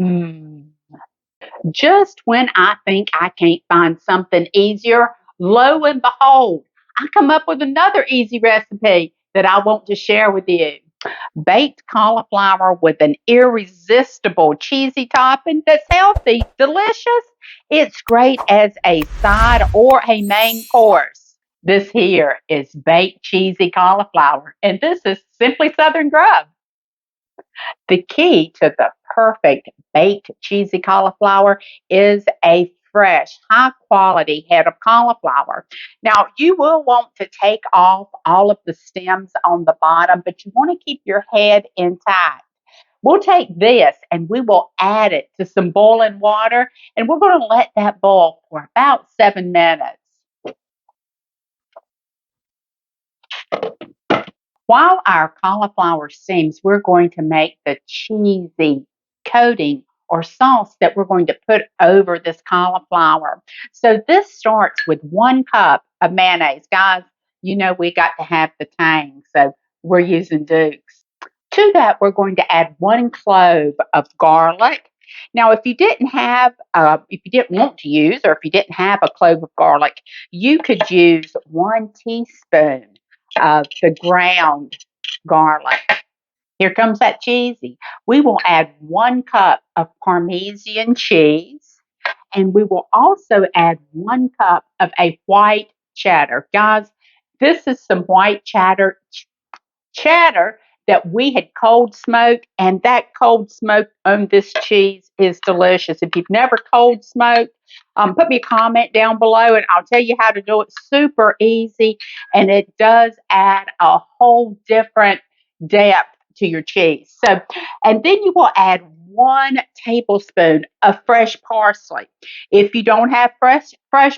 Mm. Just when I think I can't find something easier, lo and behold, I come up with another easy recipe that I want to share with you. Baked cauliflower with an irresistible cheesy topping that's healthy, delicious. It's great as a side or a main course. This here is baked cheesy cauliflower, and this is Simply Southern Grub. The key to the perfect baked cheesy cauliflower is a fresh, high quality head of cauliflower. Now, you will want to take off all of the stems on the bottom, but you want to keep your head intact. We'll take this and we will add it to some boiling water, and we're going to let that boil for about 7 minutes. While our cauliflower steams, we're going to make the cheesy coating or sauce that we're going to put over this cauliflower. So this starts with 1 cup of mayonnaise. Guys, you know we got to have the tang, so we're using Duke's. To that, we're going to add 1 clove of garlic. Now, if you didn't want to use, or if you didn't have a clove of garlic, you could use 1 teaspoon of the ground garlic. Here comes that cheesy. We will add 1 cup of parmesean cheese, and we will also add 1 cup of a white cheddar. Guys, this is some white cheddar that we had cold smoked, and that cold smoke on this cheese is delicious. If you've never cold smoked, put me a comment down below and I'll tell you how to do it. Super easy, and it does add a whole different depth to your cheese. So, and then you will add 1 tablespoon of fresh parsley. If you don't have fresh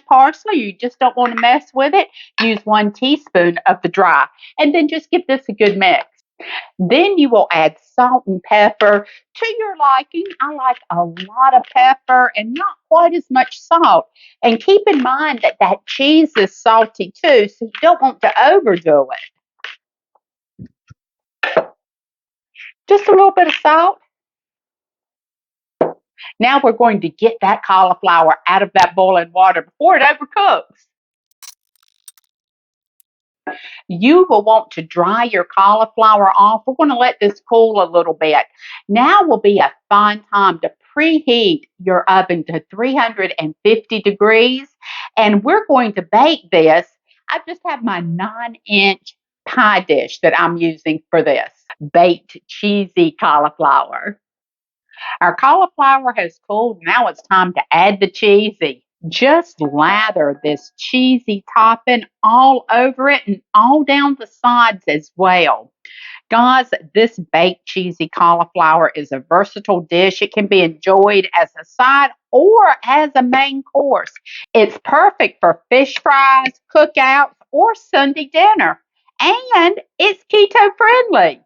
parsley, you just don't want to mess with it, use 1 teaspoon of the dry, and then just give this a good mix. Then you will add salt and pepper to your liking. I like a lot of pepper and not quite as much salt. And keep in mind that that cheese is salty too, so you don't want to overdo it. Just a little bit of salt. Now we're going to get that cauliflower out of that boiling water before it overcooks. You will want to dry your cauliflower off. We're going to let this cool a little bit. Now will be a fine time to preheat your oven to 350 degrees. And we're going to bake this. I just have my 9-inch pie dish that I'm using for this baked cheesy cauliflower. Our cauliflower has cooled. Now it's time to add the cheesy. Just lather this cheesy topping all over it and all down the sides as well. Guys, this baked cheesy cauliflower is a versatile dish. It can be enjoyed as a side or as a main course. It's perfect for fish fries, cookouts, or Sunday dinner. And it's keto friendly.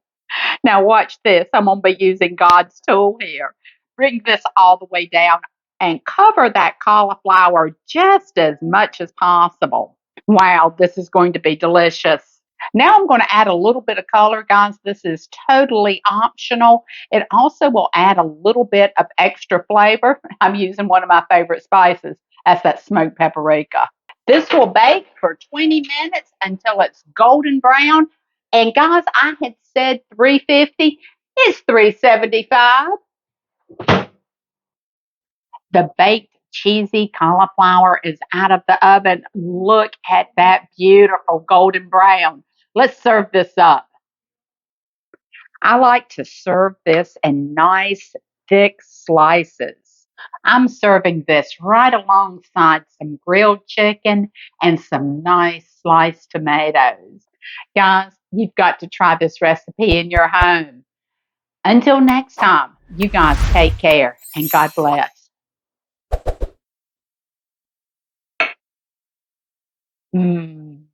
Now watch this. I'm going to be using God's tool here. Bring this all the way down and cover that cauliflower just as much as possible. Wow, this is going to be delicious. Now I'm going to add a little bit of color, guys. This is totally optional. It also will add a little bit of extra flavor. I'm using one of my favorite spices. That's that smoked paprika. This will bake for 20 minutes until it's golden brown. And guys, I had said 350. It's 375. The baked cheesy cauliflower is out of the oven. Look at that beautiful golden brown. Let's serve this up. I like to serve this in nice, thick slices. I'm serving this right alongside some grilled chicken and some nice sliced tomatoes. Guys, you've got to try this recipe in your home. Until next time, you guys take care and God bless. Mmm.